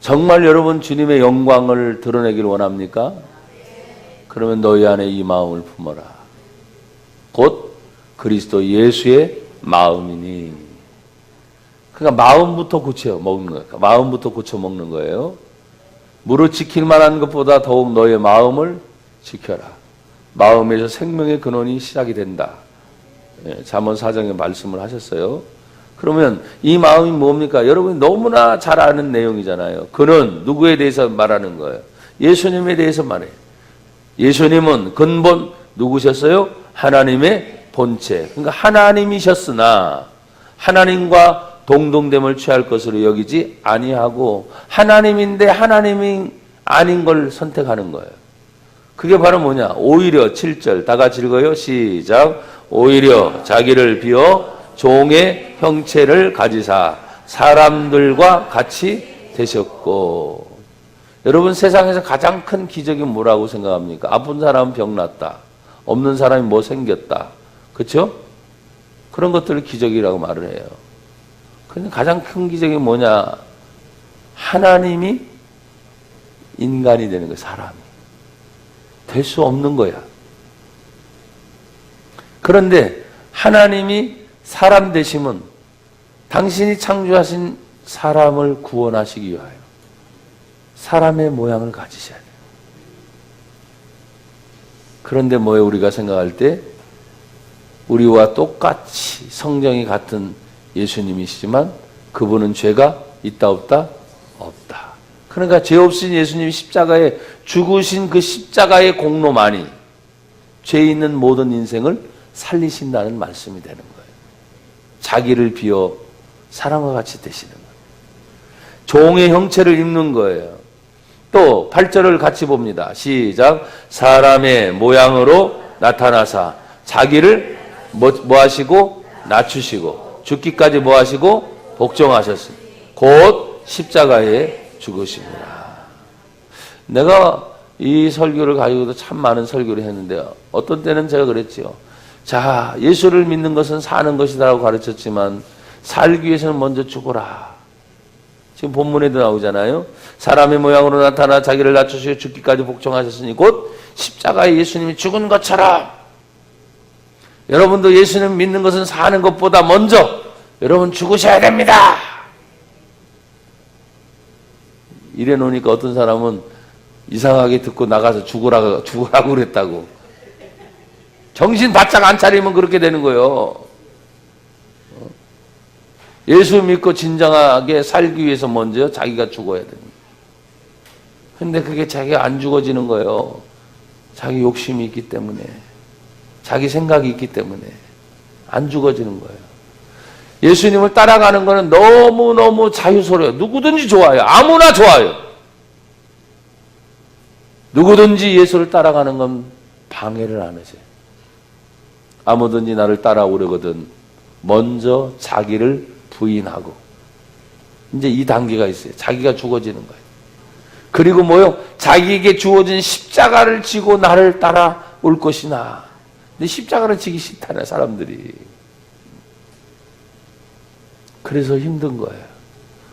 정말 여러분 주님의 영광을 드러내기를 원합니까? 그러면 너희 안에 이 마음을 품어라. 곧 그리스도 예수의 마음이니. 그러니까 마음부터 고쳐 먹는 거예요. 마음부터 고쳐 먹는 거예요. 무릇 지킬 만한 것보다 더욱 너의 마음을 지켜라. 마음에서 생명의 근원이 시작이 된다. 잠언 4장에 말씀을 하셨어요. 그러면 이 마음이 뭡니까? 여러분이 너무나 잘 아는 내용이잖아요. 그는 누구에 대해서 말하는 거예요? 예수님에 대해서 말해요. 예수님은 근본 누구셨어요? 하나님의 본체. 그러니까 하나님이셨으나 하나님과 동등됨을 취할 것으로 여기지 아니하고 하나님인데 하나님이 아닌 걸 선택하는 거예요. 그게 바로 뭐냐? 오히려 7절 다 같이 읽어요. 시작. 오히려 자기를 비워 종의 형체를 가지사 사람들과 같이 되셨고. 여러분 세상에서 가장 큰 기적이 뭐라고 생각합니까? 아픈 사람은 병 났다. 없는 사람이 뭐 생겼다. 그렇죠? 그런 것들을 기적이라고 말을 해요. 근데 가장 큰 기적이 뭐냐? 하나님이 인간이 되는 거예요. 사람이. 될 수 없는 거야. 그런데 하나님이 사람 되심은 당신이 창조하신 사람을 구원하시기 위하여 사람의 모양을 가지셔야 돼요. 그런데 뭐예요? 우리가 생각할 때 우리와 똑같이 성정이 같은 예수님이시지만 그분은 죄가 있다 없다? 없다. 그러니까 죄 없인 예수님이 십자가에 죽으신 그 십자가의 공로만이 죄 있는 모든 인생을 살리신다는 말씀이 되는 거예요. 자기를 비워 사람과 같이 되시는 거예요. 종의 형체를 입는 거예요. 또 8절을 같이 봅니다. 시작. 사람의 모양으로 나타나사 자기를 뭐 하시고 낮추시고 죽기까지 뭐 하시고 복종하셨으니 곧 십자가에 죽으십니다. 내가 이 설교를 가지고도 참 많은 설교를 했는데요. 어떤 때는 제가 그랬죠. 자, 예수를 믿는 것은 사는 것이다라고 가르쳤지만 살기 위해서는 먼저 죽어라. 지금 본문에도 나오잖아요. 사람의 모양으로 나타나 자기를 낮추시고 죽기까지 복종하셨으니 곧 십자가에 예수님이 죽은 것처럼 여러분도 예수님 믿는 것은 사는 것보다 먼저 여러분 죽으셔야 됩니다. 이래 놓으니까 어떤 사람은 이상하게 듣고 나가서 죽으라고 그랬다고. 정신 바짝 안 차리면 그렇게 되는 거예요. 예수 믿고 진정하게 살기 위해서 먼저 자기가 죽어야 됩니다. 근데 그게 자기가 안 죽어지는 거예요. 자기 욕심이 있기 때문에, 자기 생각이 있기 때문에 안 죽어지는 거예요. 예수님을 따라가는 거는 너무너무 자유스러워요. 누구든지 좋아요. 아무나 좋아요. 누구든지 예수를 따라가는 건 방해를 안 하세요. 아무든지 나를 따라오려거든 먼저 자기를 부인하고 이제 이 단계가 있어요. 자기가 죽어지는 거예요. 그리고 뭐요? 자기에게 주어진 십자가를 지고 나를 따라올 것이나. 근데 십자가를 지기 싫다네 사람들이. 그래서 힘든 거예요.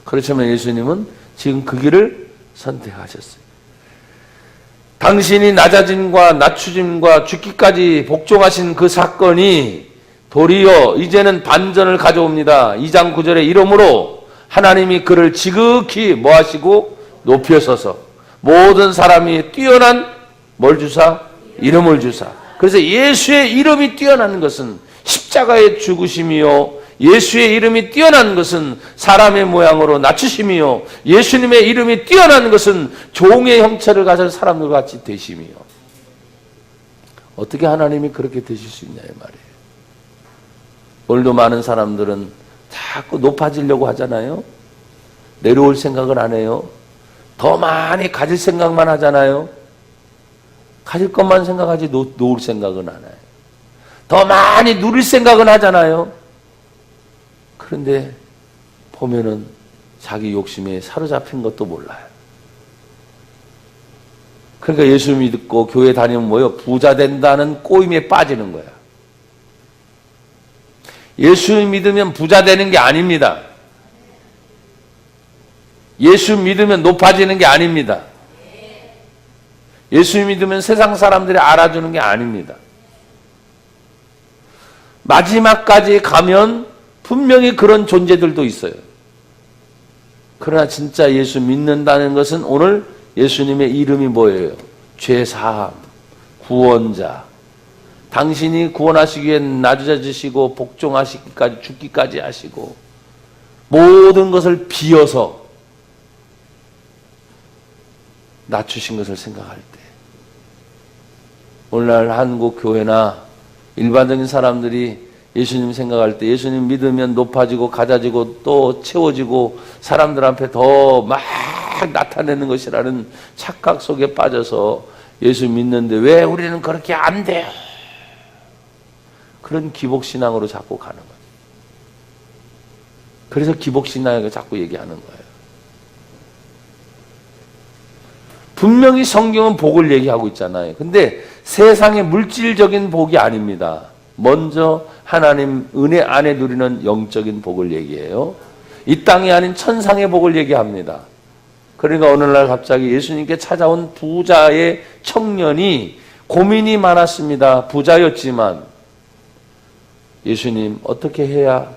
그렇지만 예수님은 지금 그 길을 선택하셨어요. 당신이 낮아짐과 낮추짐과 죽기까지 복종하신 그 사건이 도리어 이제는 반전을 가져옵니다. 2장 9절에 이러므로 하나님이 그를 지극히 뭐하시고 높여서서 모든 사람이 뛰어난 뭘 주사? 이름을 주사. 그래서 예수의 이름이 뛰어난 것은 십자가의 죽으심이요, 예수의 이름이 뛰어난 것은 사람의 모양으로 낮추심이요, 예수님의 이름이 뛰어난 것은 종의 형체를 가진 사람들과 같이 되심이요. 어떻게 하나님이 그렇게 되실 수 있냐 이 말이에요. 오늘도 많은 사람들은 자꾸 높아지려고 하잖아요. 내려올 생각을 안 해요. 더 많이 가질 생각만 하잖아요. 가질 것만 생각하지 놓을 생각은 안 해요. 더 많이 누릴 생각은 하잖아요. 그런데 보면은 자기 욕심에 사로잡힌 것도 몰라요. 그러니까 예수 믿고 교회 다니면 뭐예요? 부자 된다는 꼬임에 빠지는 거야. 예수 믿으면 부자 되는 게 아닙니다. 예수 믿으면 높아지는 게 아닙니다. 예수 믿으면 세상 사람들이 알아주는 게 아닙니다. 마지막까지 가면 분명히 그런 존재들도 있어요. 그러나 진짜 예수 믿는다는 것은 오늘 예수님의 이름이 뭐예요? 죄사함, 구원자. 당신이 구원하시기 위해 낮아지시고 복종하시기까지 죽기까지 하시고 모든 것을 비어서 낮추신 것을 생각할 때, 오늘날 한국 교회나 일반적인 사람들이 예수님 생각할 때 예수님 믿으면 높아지고 가져지고 또 채워지고 사람들 앞에 더 막 나타내는 것이라는 착각 속에 빠져서 예수 믿는데 왜 우리는 그렇게 안 돼요? 그런 기복신앙으로 자꾸 가는 거예요. 그래서 기복신앙을 자꾸 얘기하는 거예요. 분명히 성경은 복을 얘기하고 있잖아요. 근데 세상의 물질적인 복이 아닙니다. 먼저 하나님 은혜 안에 누리는 영적인 복을 얘기해요. 이 땅이 아닌 천상의 복을 얘기합니다. 그러니까 오늘날 갑자기 예수님께 찾아온 부자의 청년이 고민이 많았습니다. 부자였지만 예수님 어떻게 해야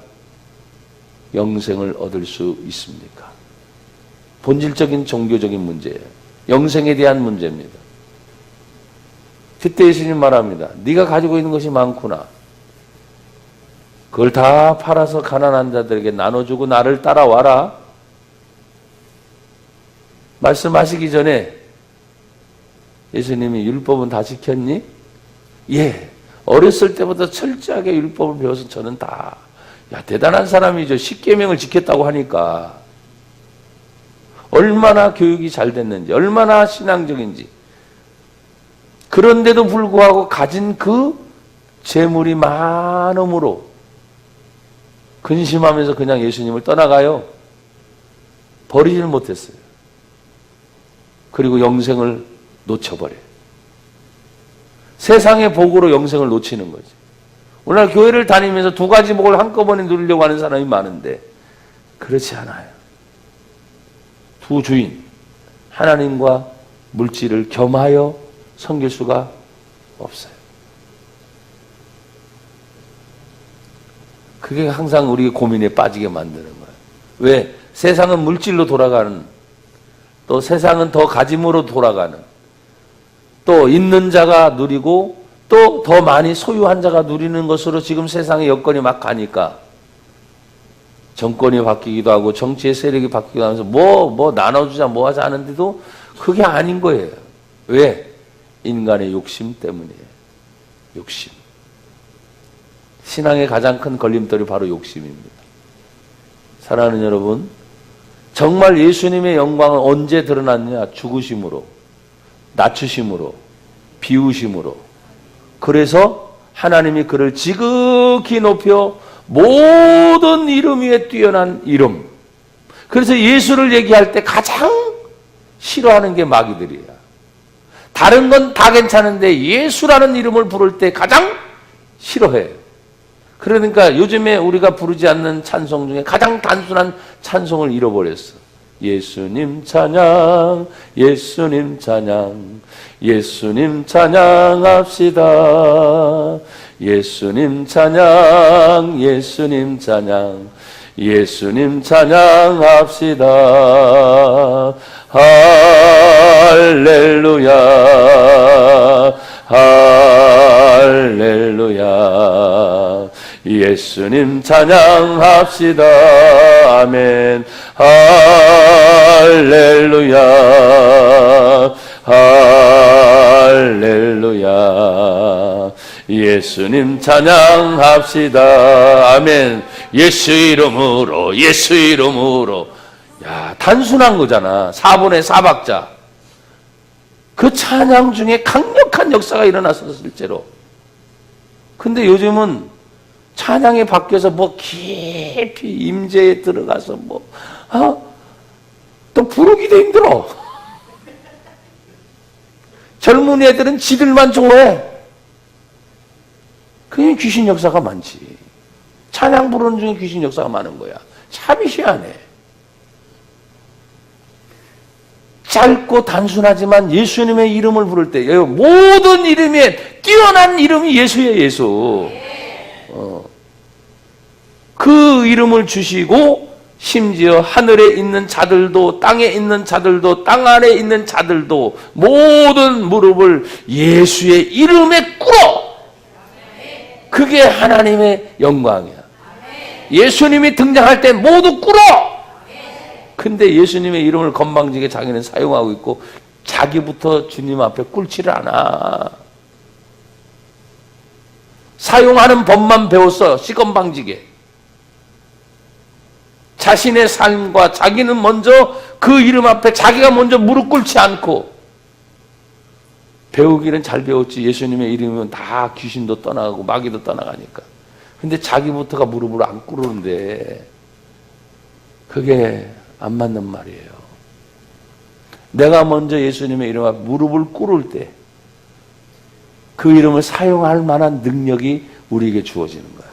영생을 얻을 수 있습니까? 본질적인 종교적인 문제예요. 영생에 대한 문제입니다. 그때 예수님 말합니다. 네가 가지고 있는 것이 많구나. 그걸 다 팔아서 가난한 자들에게 나눠주고 나를 따라와라. 말씀하시기 전에 예수님이 율법은 다 지켰니? 예. 어렸을 때부터 철저하게 율법을 배워서 저는 다, 대단한 사람이죠. 십계명을 지켰다고 하니까. 얼마나 교육이 잘 됐는지, 얼마나 신앙적인지. 그런데도 불구하고 가진 그 재물이 많음으로 근심하면서 그냥 예수님을 떠나가요. 버리지를 못했어요. 그리고 영생을 놓쳐버려요. 세상의 복으로 영생을 놓치는 거지. 오늘날 교회를 다니면서 두 가지 복을 한꺼번에 누리려고 하는 사람이 많은데 그렇지 않아요. 두 주인, 하나님과 물질을 겸하여 섬길 수가 없어요. 그게 항상 우리 고민에 빠지게 만드는 거예요. 왜? 세상은 물질로 돌아가는, 또 세상은 더 가짐으로 돌아가는, 또 있는 자가 누리고 또 더 많이 소유한 자가 누리는 것으로 지금 세상의 여건이 막 가니까 정권이 바뀌기도 하고 정치의 세력이 바뀌기도 하면서 뭐 나눠주자 뭐 하자 하는데도 그게 아닌 거예요. 왜? 인간의 욕심 때문이에요. 욕심. 신앙의 가장 큰 걸림돌이 바로 욕심입니다. 사랑하는 여러분, 정말 예수님의 영광은 언제 드러났냐? 죽으심으로, 낮추심으로, 비우심으로. 그래서 하나님이 그를 지극히 높여 모든 이름 위에 뛰어난 이름. 그래서 예수를 얘기할 때 가장 싫어하는 게 마귀들이야. 다른 건 다 괜찮은데 예수라는 이름을 부를 때 가장 싫어해. 그러니까 요즘에 우리가 부르지 않는 찬송 중에 가장 단순한 찬송을 잃어버렸어. 예수님 찬양, 예수님 찬양, 예수님 찬양합시다. 예수님 찬양, 예수님 찬양, 예수님 찬양합시다. 할렐루야, 할렐루야. 예수님 찬양합시다. 아멘. 할렐루야, 할렐루야. 예수님 찬양합시다. 아멘. 예수 이름으로, 예수 이름으로. 야, 단순한 거잖아. 4분의 4박자. 그 찬양 중에 강력한 역사가 일어났어, 실제로. 근데 요즘은 찬양에 바뀌어서 뭐 깊이 임재에 들어가서 또 부르기도 힘들어. 젊은 애들은 지들만 좋아해. 그게 귀신 역사가 많지. 찬양 부르는 중에 귀신 역사가 많은 거야. 참 희한해. 짧고 단순하지만 예수님의 이름을 부를 때 모든 이름에 뛰어난 이름이 예수예요. 예수. 그 이름을 주시고 심지어 하늘에 있는 자들도 땅에 있는 자들도 땅 아래 있는 자들도 모든 무릎을 예수의 이름에 꿇어. 그게 하나님의 영광이야. 예수님이 등장할 때 모두 꿇어. 근데 예수님의 이름을 건방지게 자기는 사용하고 있고 자기부터 주님 앞에 꿇지를 않아. 사용하는 법만 배웠어. 시건방지게. 자신의 삶과 자기는 먼저 그 이름 앞에 자기가 먼저 무릎 꿇지 않고, 배우기는 잘 배웠지. 예수님의 이름이면 다 귀신도 떠나가고 마귀도 떠나가니까. 근데 자기부터가 무릎을 안 꿇는데 그게 안 맞는 말이에요. 내가 먼저 예수님의 이름 앞에 무릎을 꿇을 때 그 이름을 사용할 만한 능력이 우리에게 주어지는 거야.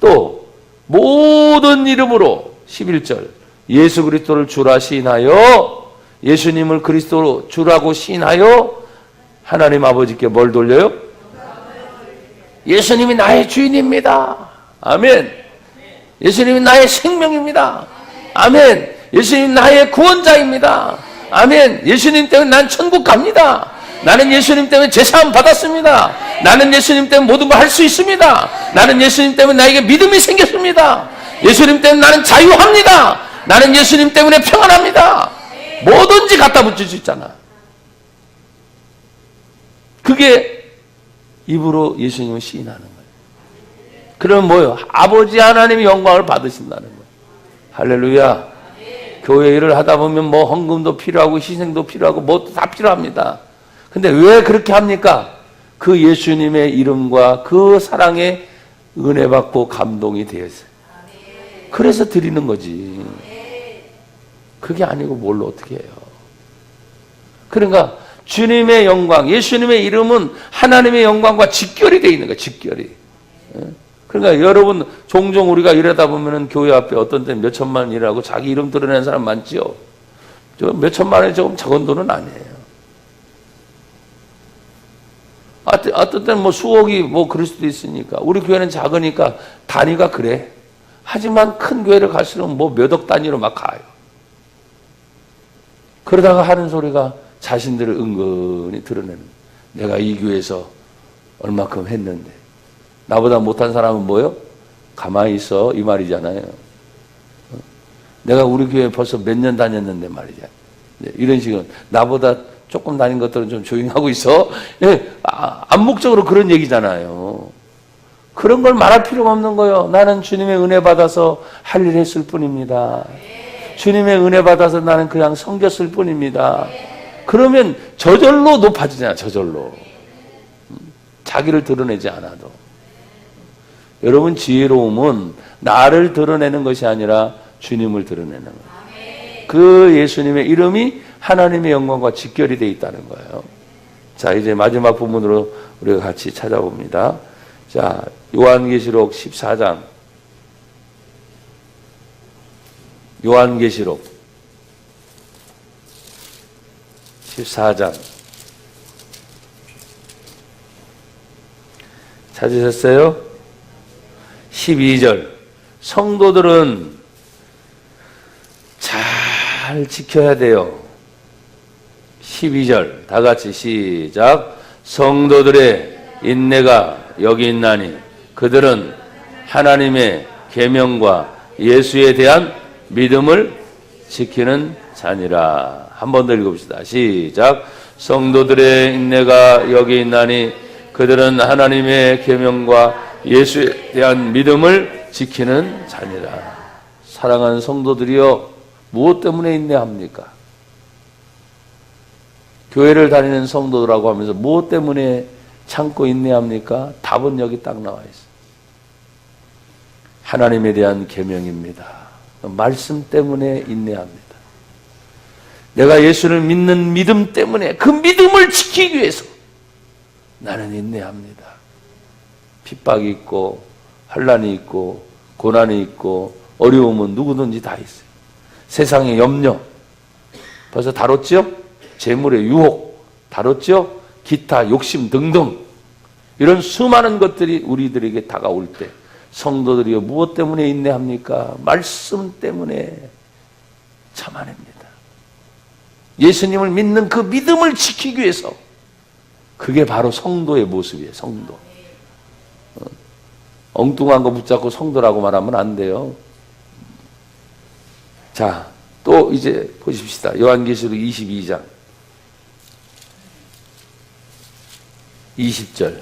또 모든 이름으로 11절 예수 그리스도를 주라 시인하여, 예수님을 그리스도로 주라고 시인하여 하나님 아버지께 뭘 돌려요? 예수님이 나의 주인입니다. 아멘. 예수님이 나의 생명입니다. 아멘. 예수님 나의 구원자입니다. 아멘. 예수님 때문에 난 천국 갑니다. 나는 예수님 때문에 제사함 받았습니다. 나는 예수님 때문에 모든 걸 할 수 있습니다. 나는 예수님 때문에 나에게 믿음이 생겼습니다. 예수님 때문에 나는 자유합니다. 나는 예수님 때문에 평안합니다. 뭐든지 갖다 붙일 수 있잖아. 그게 입으로 예수님을 시인하는 거예요. 그러면 뭐예요? 아버지 하나님의 영광을 받으신다는 거예요. 할렐루야. 교회 일을 하다 보면 뭐 헌금도 필요하고 희생도 필요하고 뭐 다 필요합니다. 근데 왜 그렇게 합니까? 그 예수님의 이름과 그 사랑에 은혜 받고 감동이 되었어요. 그래서 드리는 거지. 그게 아니고 뭘로 어떻게 해요? 그러니까 주님의 영광, 예수님의 이름은 하나님의 영광과 직결이 되어 있는 거예요. 직결이. 그러니까 여러분 종종 우리가 일하다 보면은 교회 앞에 어떤 때는 몇 천만 원 일하고 자기 이름 드러내는 사람 많지요. 몇 천만 원이 조금 적은 돈은 아니에요. 어떤 때는 뭐 수억이 뭐 그럴 수도 있으니까. 우리 교회는 작으니까 단위가 그래. 하지만 큰 교회를 갈수록 뭐 몇 억 단위로 막 가요. 그러다가 하는 소리가 자신들을 은근히 드러내는. 내가 이 교회에서 얼마큼 했는데. 나보다 못한 사람은 뭐요? 가만히 있어. 이 말이잖아요. 내가 우리 교회 벌써 몇 년 다녔는데 말이야. 이런 식으로. 나보다 조금 다닌 것들은 좀 조용히 하고 있어. 암묵적으로 그런 얘기잖아요. 그런 걸 말할 필요가 없는 거예요. 나는 주님의 은혜 받아서 할 일 했을 뿐입니다. 주님의 은혜 받아서 나는 그냥 섬겼을 뿐입니다. 그러면 저절로 높아지잖아. 저절로. 자기를 드러내지 않아도. 여러분 지혜로움은 나를 드러내는 것이 아니라 주님을 드러내는 거예요. 그 예수님의 이름이 하나님의 영광과 직결이 되어 있다는 거예요. 자, 이제 마지막 부분으로 우리가 같이 찾아봅니다. 자, 요한계시록 14장. 요한계시록 14장. 찾으셨어요? 12절. 성도들은 잘 지켜야 돼요. 12절 다 같이 시작. 성도들의 인내가 여기 있나니 그들은 하나님의 계명과 예수에 대한 믿음을 지키는 자니라. 한 번 더 읽읍시다. 시작. 성도들의 인내가 여기 있나니 그들은 하나님의 계명과 예수에 대한 믿음을 지키는 자니라. 사랑하는 성도들이여, 무엇 때문에 인내합니까? 교회를 다니는 성도들하고 하면서 무엇 때문에 참고 인내합니까? 답은 여기 딱 나와 있어요. 하나님에 대한 계명입니다. 말씀 때문에 인내합니다. 내가 예수를 믿는 믿음 때문에 그 믿음을 지키기 위해서 나는 인내합니다. 핍박이 있고 환난이 있고 고난이 있고 어려움은 누구든지 다 있어요. 세상의 염려 벌써 다뤘죠? 재물의 유혹 다뤘죠? 기타 욕심 등등 이런 수많은 것들이 우리들에게 다가올 때 성도들이여 무엇 때문에 인내합니까? 말씀 때문에 참아냅니다. 예수님을 믿는 그 믿음을 지키기 위해서. 그게 바로 성도의 모습이에요. 성도. 엉뚱한 거 붙잡고 성도라고 말하면 안 돼요. 자, 또 이제 보십시다. 요한계시록 22장 20절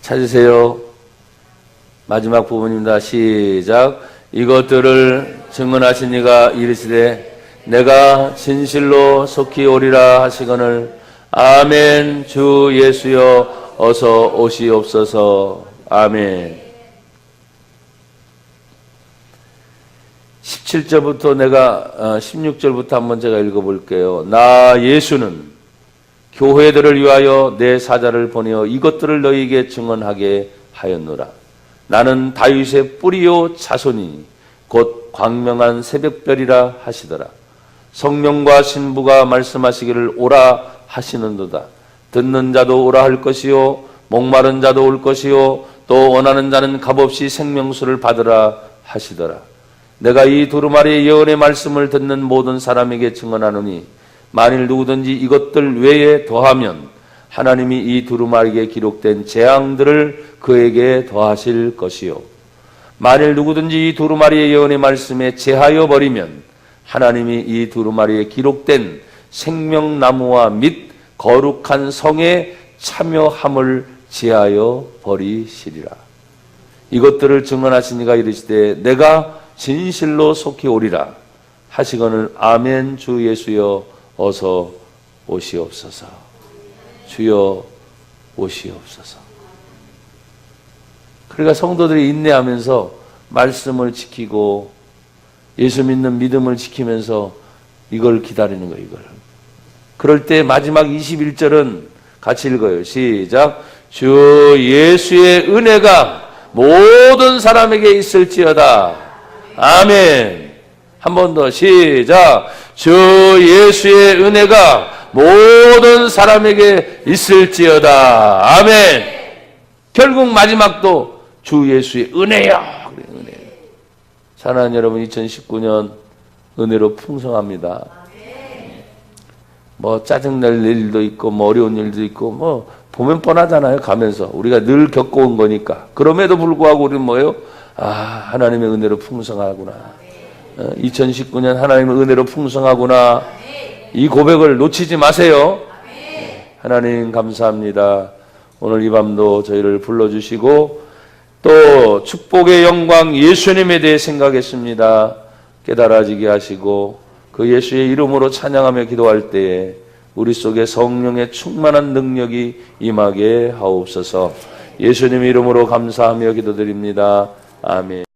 찾으세요. 마지막 부분입니다. 시작. 이것들을 증언하신 이가 이르시되 내가 진실로 속히 오리라 하시거늘 아멘. 주 예수여 어서 오시옵소서. 아멘. 17절부터 내가 16절부터 한번 제가 읽어볼게요. 나 예수는 교회들을 위하여 내 사자를 보내어 이것들을 너희에게 증언하게 하였노라. 나는 다윗의 뿌리요 자손이니 곧 광명한 새벽별이라 하시더라. 성령과 신부가 말씀하시기를 오라 하시는도다. 듣는 자도 오라 할 것이요 목마른 자도 올 것이요 또 원하는 자는 값없이 생명수를 받으라 하시더라. 내가 이 두루마리의 예언의 말씀을 듣는 모든 사람에게 증언하노니 만일 누구든지 이것들 외에 더하면 하나님이 이 두루마리에 기록된 재앙들을 그에게 더하실 것이요 만일 누구든지 이 두루마리의 예언의 말씀에 제하여 버리면 하나님이 이 두루마리에 기록된 생명나무와 및 거룩한 성에 참여함을 제하여 버리시리라. 이것들을 증언하신 이가 이르시되 내가 진실로 속히 오리라 하시거늘 아멘. 주 예수여 어서 오시옵소서. 주여 오시옵소서. 그러니까 성도들이 인내하면서 말씀을 지키고 예수 믿는 믿음을 지키면서 이걸 기다리는 거예요. 이걸. 그럴 때 마지막 21절은 같이 읽어요. 시작. 주 예수의 은혜가 모든 사람에게 있을지어다. 아멘. 한 번 더 시작. 주 예수의 은혜가 모든 사람에게 있을지어다. 아멘. 결국 마지막도 주 예수의 은혜야. 은혜. 사랑하는 여러분, 2019년 은혜로 풍성합니다. 뭐 짜증날 일도 있고 뭐 어려운 일도 있고 뭐 보면 뻔하잖아요. 가면서 우리가 늘 겪어온 거니까. 그럼에도 불구하고 우리는 뭐예요? 하나님의 은혜로 풍성하구나. 2019년 하나님의 은혜로 풍성하구나. 이 고백을 놓치지 마세요. 하나님 감사합니다. 오늘 이 밤도 저희를 불러주시고 또 축복의 영광 예수님에 대해 생각했습니다. 깨달아지게 하시고 그 예수의 이름으로 찬양하며 기도할 때에 우리 속에 성령의 충만한 능력이 임하게 하옵소서. 예수님 이름으로 감사하며 기도드립니다. 아멘.